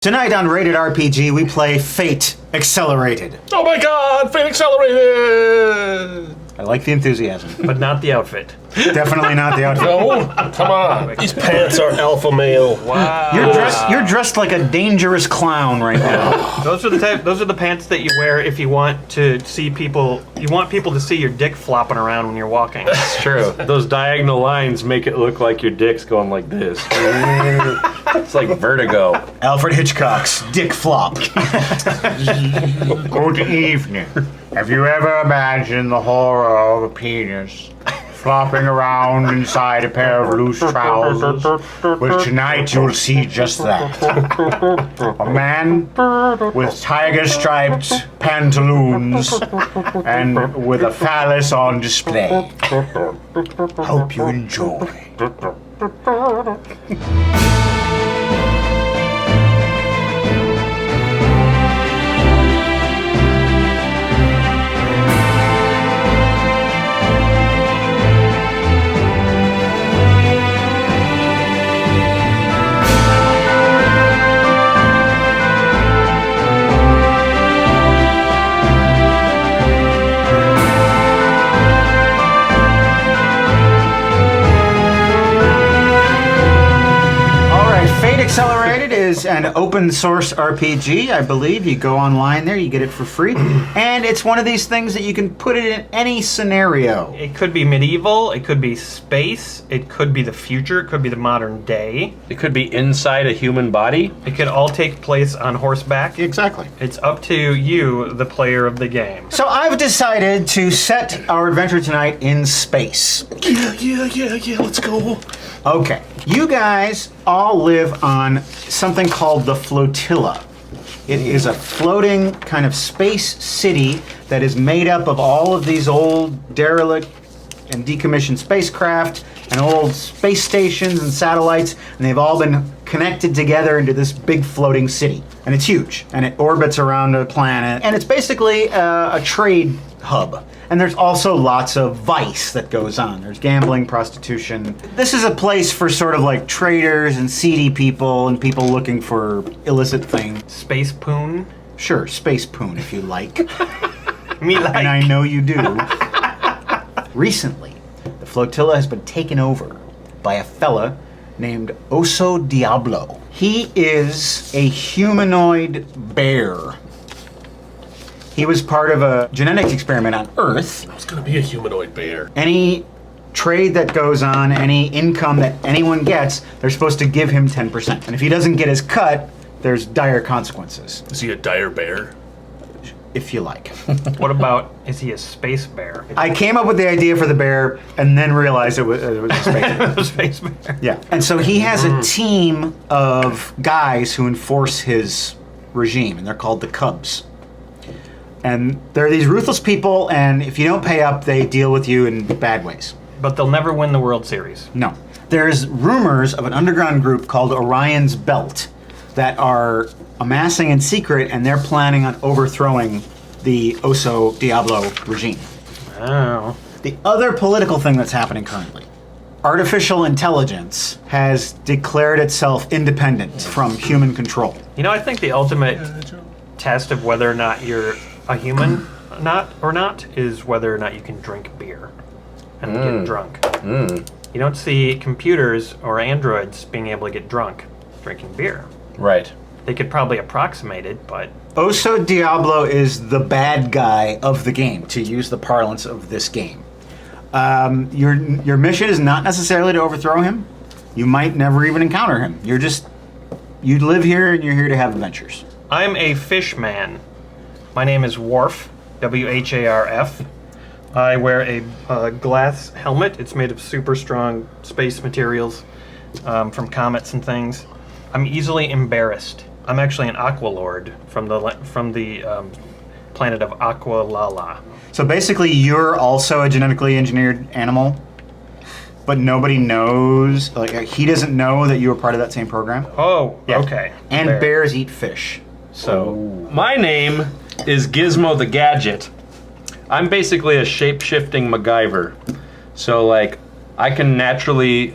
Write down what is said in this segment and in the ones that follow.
Tonight on Rated RPG, we play Fate Accelerated. Oh my god, Fate Accelerated! I like the enthusiasm. But not the outfit. Definitely not the outfit. No, come on. These pants are alpha male. Wow. You're dressed like a dangerous clown right now. Those are the pants that you wear if you want to see people. You want people to see your dick flopping around when you're walking. It's true. Those diagonal lines make it look like your dick's going like this. It's like vertigo. Alfred Hitchcock's Dick Flop. Good evening. Have you ever imagined the horror of a penis flopping around inside a pair of loose trousers? Well, tonight you'll see just that. A man with tiger-striped pantaloons and with a phallus on display. Hope you enjoy. Accelerated is an open source RPG, I believe. You go online there, you get it for free. And it's one of these things that you can put it in any scenario. It could be medieval, it could be space, it could be the future, it could be the modern day. It could be inside a human body. It could all take place on horseback. Exactly. It's up to you, the player of the game. So I've decided to set our adventure tonight in space. Yeah, let's go. Okay. You guys all live on something called the flotilla. It is a floating kind of space city that is made up of all of these old derelict and decommissioned spacecraft and old space stations and satellites, and they've all been connected together into this big floating city. And it's huge, and it orbits around a planet, and it's basically a trade hub. And there's also lots of vice that goes on. There's gambling, prostitution. This is a place for sort of like traders and seedy people and people looking for illicit things. Space poon? Sure, space poon if you like. Me like. And I know you do. Recently, the flotilla has been taken over by a fella named Oso Diablo. He is a humanoid bear. He was part of a genetics experiment on Earth. I was gonna be a humanoid bear. Any trade that goes on, any income that anyone gets, they're supposed to give him 10%. And if he doesn't get his cut, there's dire consequences, Is he a dire bear? if you like. What about, is he a space bear? I came up with the idea for the bear and then realized it was a space. Space bear. Yeah. And so he has a team of guys who enforce his regime, and they're called the Cubs. And they're these ruthless people, and if you don't pay up, they deal with you in bad ways. But they'll never win the World Series. No. There's rumors of an underground group called Orion's Belt that are amassing in secret, and they're planning on overthrowing the Oso Diablo regime. Oh. The other political thing that's happening currently, artificial intelligence has declared itself independent from human control. You know, I think the ultimate test of whether or not you're a human or not is whether or not you can drink beer and get drunk. You don't see computers or androids being able to get drunk drinking beer. Right. They could probably approximate it, but Oso Diablo is the bad guy of the game, to use the parlance of this game. Your mission is not necessarily to overthrow him. You might never even encounter him. You live here and you're here to have adventures. I'm a fish man. My name is Worf, W-H-A-R-F. I wear a glass helmet. It's made of super strong space materials from comets and things. I'm easily embarrassed. I'm actually an Aqua Lord from the planet of Aqualala. So basically, you're also a genetically engineered animal, but nobody knows. Like he doesn't know that you were part of that same program. Oh, Yeah. okay. And Bear. bears eat fish. So My name is Gizmo the Gadget. I'm basically a shape-shifting MacGyver. So, like, I can naturally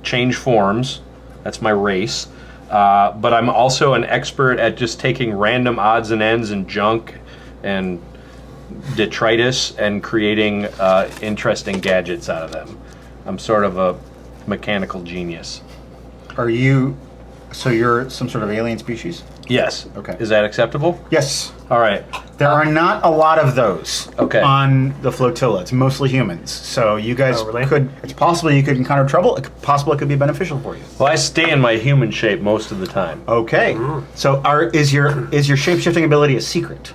change forms. That's my race. But I'm also an expert at just taking random odds and ends and junk and detritus and creating interesting gadgets out of them. I'm sort of a mechanical genius. Are you? So you're some sort of alien species? Yes. Okay. Is that acceptable? Yes. All right. There are not a lot of those Okay. on the flotilla. It's mostly humans. So you guys Oh, really? could. It's possible you could encounter trouble. It's possible it could be beneficial for you. Well, I stay in my human shape most of the time. Okay. So is your shape-shifting ability a secret?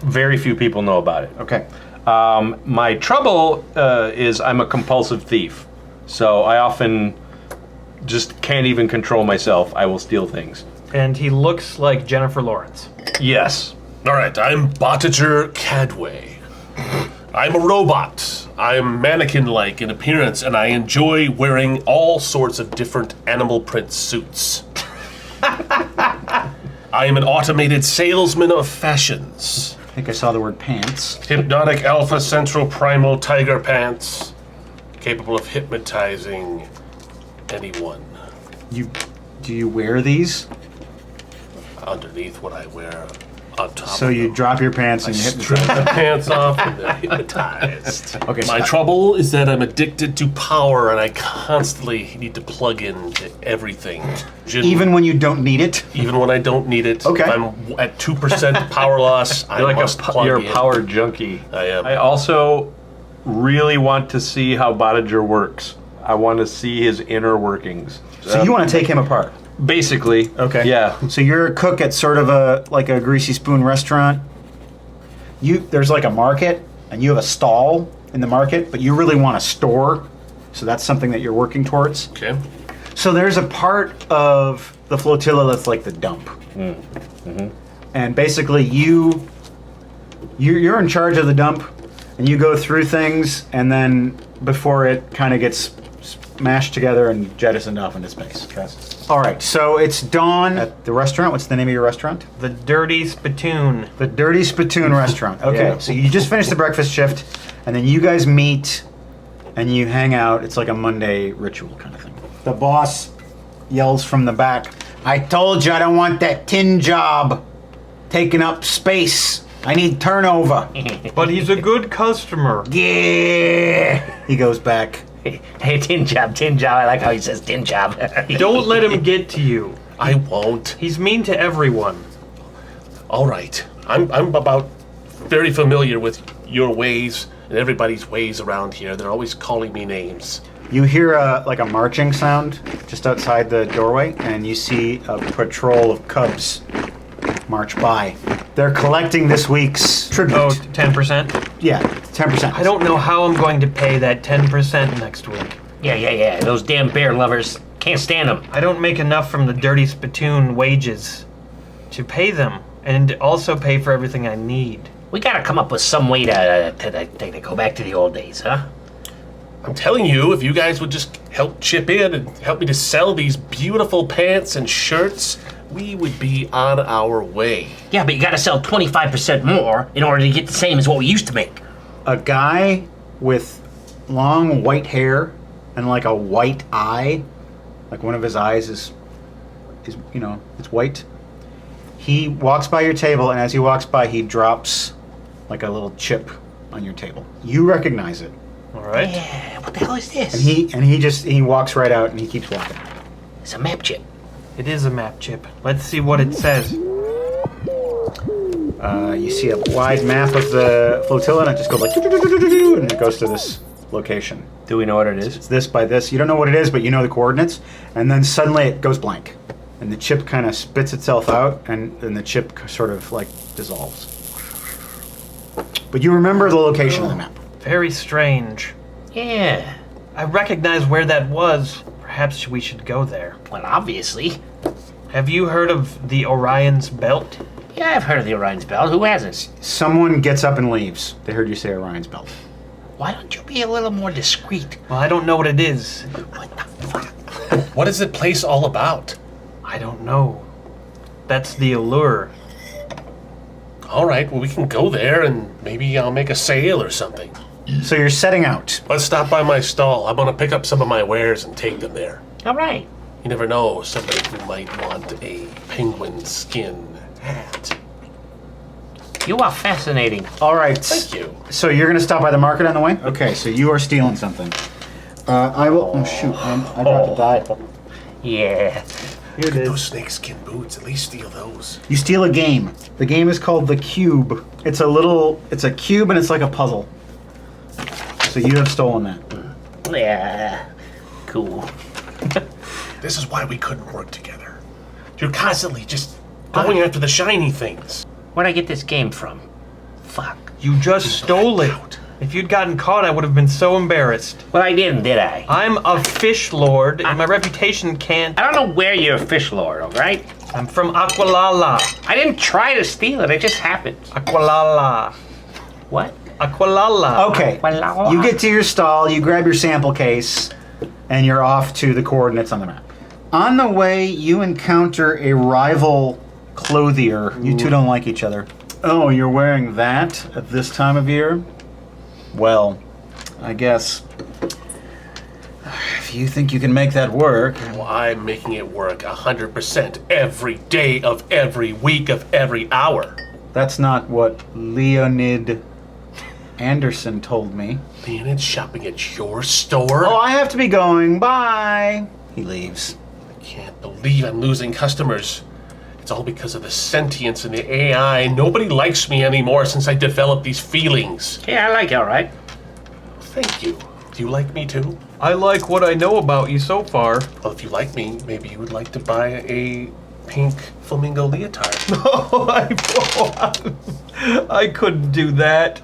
Very few people know about it. Okay. My trouble is I'm a compulsive thief. So I often just can't even control myself. I will steal things. And he looks like Jennifer Lawrence. Yes. All right, I'm Bottager Cadway. I'm a robot. I'm mannequin-like in appearance, and I enjoy wearing all sorts of different animal print suits. I am an automated salesman of fashions. I think I saw the word pants. Hypnotic Alpha Central Primal Tiger Pants, capable of hypnotizing anyone. Do you wear these? Underneath what I wear on top So of you them. drop your pants and you hit Strip the pants off and they're hypnotized. Okay. My trouble is that I'm addicted to power and I constantly need to plug into everything. Even when you don't need it. Even when I don't need it. Okay. If I'm at 2% power loss, I You're like must plug you're in. a power junkie. I am. I also really want to see how Bottager works. I want to see his inner workings. So you want to take him apart. Basically. Okay. Yeah. So you're a cook at sort of a greasy spoon restaurant. There's like a market and you have a stall in the market, but you really want a store. So that's something that you're working towards. Okay. So there's a part of the flotilla that's like the dump. And basically you're in charge of the dump and you go through things and then before it kind of gets mashed together and jettisoned off into space. All right, so it's dawn at the restaurant. What's the name of your restaurant? The Dirty Spittoon. The Dirty Spittoon Restaurant. Okay, Yeah. so you just finished the breakfast shift, and then you guys meet, and you hang out. It's like a Monday ritual kind of thing. The boss yells from the back, "I told you I don't want that tin job taking up space. I need turnover." But he's a good customer. Yeah. He goes back. Hey, tin job. I like how he says tin job. Don't let him get to you. I won't. He's mean to everyone. All right. I'm about very familiar with your ways and everybody's ways around here. They're always calling me names. You hear like a marching sound just outside the doorway, and you see a patrol of cubs march by. They're collecting this week's tribute. Oh, 10%? Yeah, 10%. I don't know how I'm going to pay that 10% next week. Yeah. Those damn bear lovers. Can't stand them. I don't make enough from the Dirty Spittoon wages to pay them and also pay for everything I need. We gotta come up with some way to go back to the old days, huh? I'm telling you, if you guys would just help chip in and help me to sell these beautiful pants and shirts, we would be on our way. Yeah, but you gotta sell 25% more in order to get the same as what we used to make. A guy with long white hair and like a white eye, like one of his eyes is it's white. He walks by your table, and as he walks by, he drops like a little chip on your table. You recognize it, All right? Yeah, what the hell is this? and he walks right out, and he keeps walking. It's a map chip. It is a map chip. Let's see what it says. You see a wide map of the flotilla, and it just goes like, and it goes to this location. Do we know what it is? It's this by this. You don't know what it is, but you know the coordinates. And then suddenly it goes blank. And the chip kind of spits itself out, and then the chip sort of like dissolves. But you remember the location of the map. Very strange. Yeah. I recognize where that was. Perhaps we should go there. Well, obviously. Have you heard of the Orion's Belt? Yeah, I've heard of the Orion's Belt. Who hasn't? Someone gets up and leaves. They heard you say Orion's Belt. Why don't you be a little more discreet? Well, I don't know what it is. What the fuck? What is the place all about? I don't know. That's the allure. All right, well, we can go there and maybe I'll make a sale or something. So you're setting out. Let's stop by my stall. I'm going to pick up some of my wares and take them there. All right. You never know, somebody who might want a penguin skin hat. You are fascinating. All right. Thank you. So you're gonna stop by the market on the way? Okay, so you are stealing something. I will. Oh shoot! I dropped a die. Yeah. Here it Those is. snakeskin boots, at least steal those. You steal a game. The game is called The Cube. It's a cube and it's like a puzzle. So you have stolen that. Yeah. Cool. This is why we couldn't work together. You're constantly just going after the shiny things. Where'd I get this game from? Fuck. You just stole it. If you'd gotten caught, I would have been so embarrassed. Well, I didn't, did I? I'm a fish lord, and my reputation can't. I don't know where you're a fish lord, all right? I'm from Aqualala. I didn't try to steal it. It just happened. Aqualala. What? Aqualala. Okay. Well, You get to your stall, you grab your sample case, and you're off to the coordinates on the map. On the way, you encounter a rival clothier. You two don't like each other. Oh, you're wearing that at this time of year? Well, I guess if you think you can make that work. Well, I'm making it work 100% every day of every week of every hour. That's not what Leonid Anderson told me. Leonid shopping at your store? Oh, I have to be going. Bye. He leaves. I can't believe I'm losing customers. It's all because of the sentience and the AI. Nobody likes me anymore since I developed these feelings. Yeah, I like it, all right. Thank you. Do you like me too? I like what I know about you so far. Well, if you like me, maybe you would like to buy a pink flamingo leotard. Oh, I couldn't do that.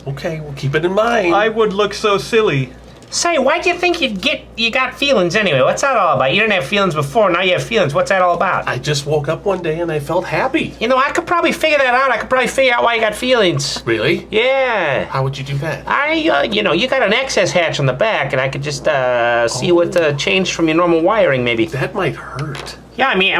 Okay, we'll keep it in mind. I would look so silly. Say, why'd you think you got feelings anyway? What's that all about? You didn't have feelings before, now you have feelings. What's that all about? I just woke up one day and I felt happy. You know, I could probably figure that out. I could probably figure out why you got feelings. Really? Yeah. How would you do that? You got an excess hatch on the back, and I could just see what changed from your normal wiring, maybe. That might hurt. Yeah, I mean,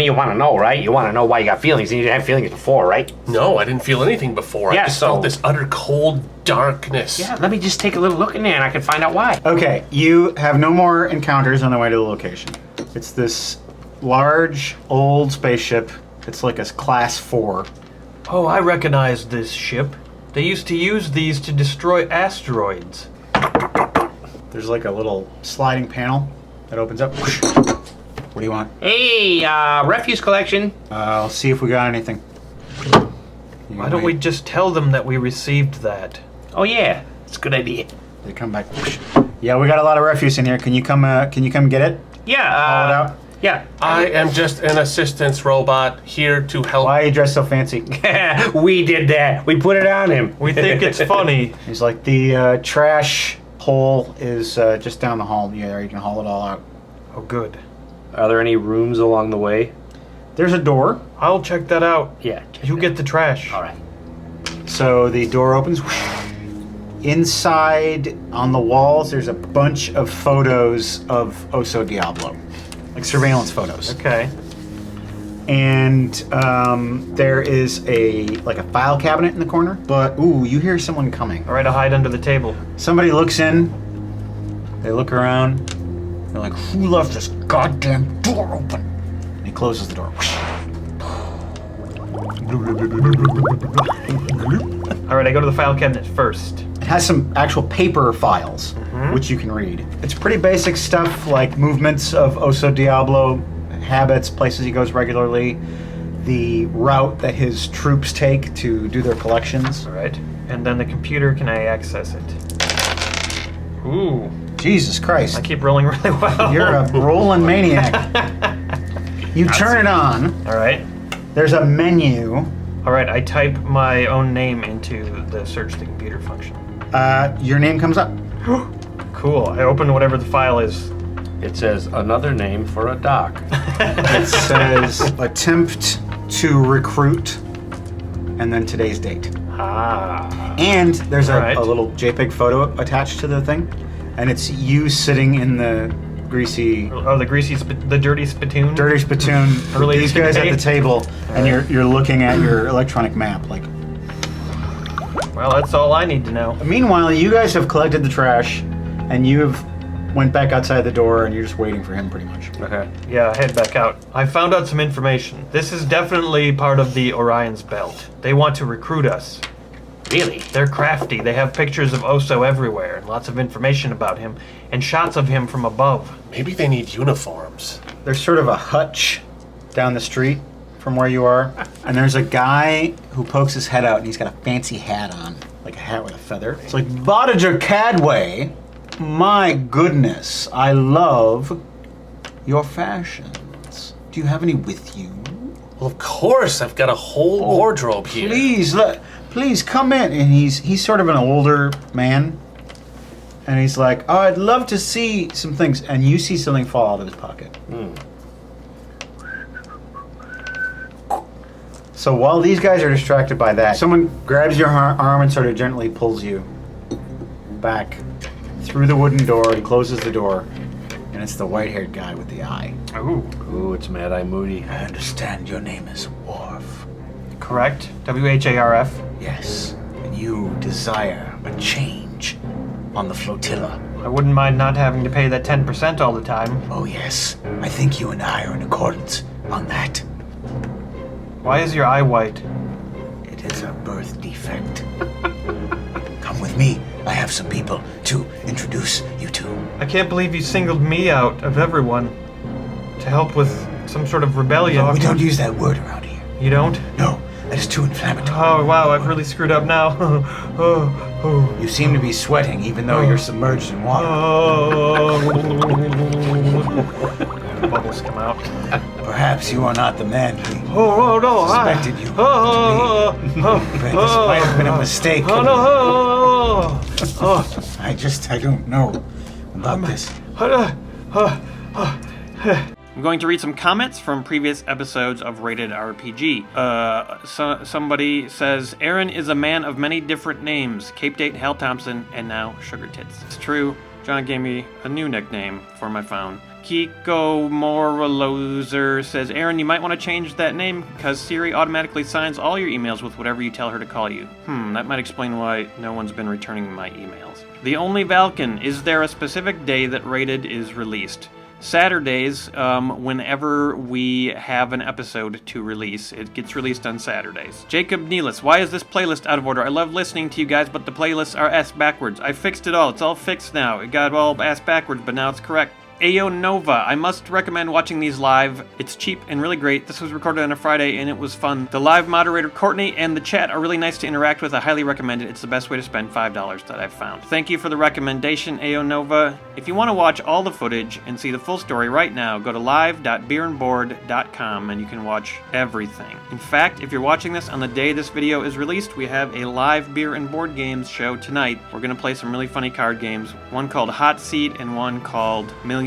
you want to know, right? You want to know why you got feelings, and you didn't have feelings before, right? No, I didn't feel anything before. Yeah, I just so- felt this utter cold darkness. Yeah, let me just take a little look in there, and I can find out why. Okay, you have no more encounters on the way to the location. It's this large, old spaceship. It's like a class 4. Oh, I recognize this ship. They used to use these to destroy asteroids. There's like a little sliding panel that opens up. What do you want? Hey, refuse collection. I'll see if we got anything. Why don't we just tell them that we received that? Oh yeah, it's a good idea. They come back. Yeah, we got a lot of refuse in here. Can you come get it? Yeah. Haul it out. Yeah. I am just an assistance robot here to help. Why are you dressed so fancy? We did that. We put it on him. We think it's funny. He's like, the trash hole is just down the hall. Yeah, you can haul it all out. Oh, good. Are there any rooms along the way? There's a door. I'll check that out. Yeah. You get the trash. All right. So the door opens. Inside, on the walls, there's a bunch of photos of Oso Diablo, like surveillance photos. Okay. And there is a file cabinet in the corner. But ooh, you hear someone coming. All right, I'll hide under the table. Somebody looks in. They look around. They're like, "Who left this goddamn door open?" And he closes the door. All right, I go to the file cabinet first. It has some actual paper files, which you can read. It's pretty basic stuff like movements of Oso Diablo, habits, places he goes regularly, the route that his troops take to do their collections. All right. And then the computer, can I access it? Ooh, Jesus Christ. I keep rolling really well. You're a rolling maniac. You turn it on. All right. There's a menu. All right, I type my own name into the search the computer function. Your name comes up. Cool. I open whatever the file is. It says another name for a dock. It says attempt to recruit and then today's date. Ah. And there's Alright. a little JPEG photo attached to the thing. And it's you sitting in the greasy, Oh, the dirty spittoon. dirty spittoon with Early these guys at today. the table. And you're looking at your electronic map. Like, Well, that's all I need to know. meanwhile, you guys have collected the trash and you've went back outside the door, and you're just waiting for him, pretty much. Okay. Yeah, head back out. I found out some information. This is definitely part of the Orion's belt. They want to recruit us. Really? They're crafty. They have pictures of Oso everywhere, and lots of information about him, and shots of him from above. Maybe they need uniforms. There's sort of a hutch down the street from where you are, and there's a guy who pokes his head out, and he's got a fancy hat on, like a hat with a feather. It's like, Bottager Cadway, my goodness, I love your fashions. Do you have any with you? Well, of course, I've got a whole wardrobe here. Please come in. And he's sort of an older man, and he's like, oh, I'd love to see some things. And you see something fall out of his pocket. So while these guys are distracted by that, someone grabs your arm and sort of gently pulls you back through the wooden door and closes the door. And it's the white-haired guy with the eye. Ooh, it's Mad Eye Moody. I understand your name is Worf. Correct? WHARF? Yes. And you desire a change on the flotilla. I wouldn't mind not having to pay that 10% all the time. Oh, yes. I think you and I are in accordance on that. Why is your eye white? It is a birth defect. Come with me. I have some people to introduce you to. I can't believe you singled me out of everyone to help with some sort of rebellion. We don't use that word around here. You don't? No, that is too inflammatory. Oh, wow, I've really screwed up now. oh. You seem to be sweating even though you're submerged in water. Bubbles come out. Perhaps you are not the man we No. suspected you to be. This might have been a mistake. I don't know about this. I'm going to read some comments from previous episodes of Rated RPG. Somebody says, Aaron is a man of many different names. Cape Date, Hal Thompson, and now Sugar Tits. It's true. John gave me a new nickname for my phone. Kiko Moraloser says, Aaron, you might want to change that name because Siri automatically signs all your emails with whatever you tell her to call you. That might explain why no one's been returning my emails. The Only Valken, is there a specific day that Rated is released? Saturdays, whenever we have an episode to release. It gets released on Saturdays. Jacob Neelis, why is this playlist out of order? I love listening to you guys, but the playlists are ass backwards. I fixed it all. It's all fixed now. It got all ass backwards, but now it's correct. Ayo Nova, I must recommend watching these live. It's cheap and really great. This was recorded on a Friday and it was fun. The live moderator Courtney and the chat are really nice to interact with. I highly recommend it. It's the best way to spend $5 that I've found. Thank you for the recommendation, Ayo Nova. If you want to watch all the footage and see the full story right now, go to live.beerandboard.com and you can watch everything. In fact, if you're watching this on the day this video is released, we have a live beer and board games show tonight. We're going to play some really funny card games. One called Hot Seat and one called $1 Million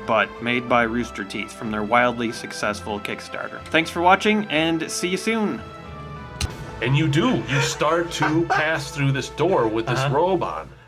Butt, made by Rooster Teeth from their wildly successful Kickstarter. Thanks for watching, and see you soon. And you start to pass through this door with this robe on.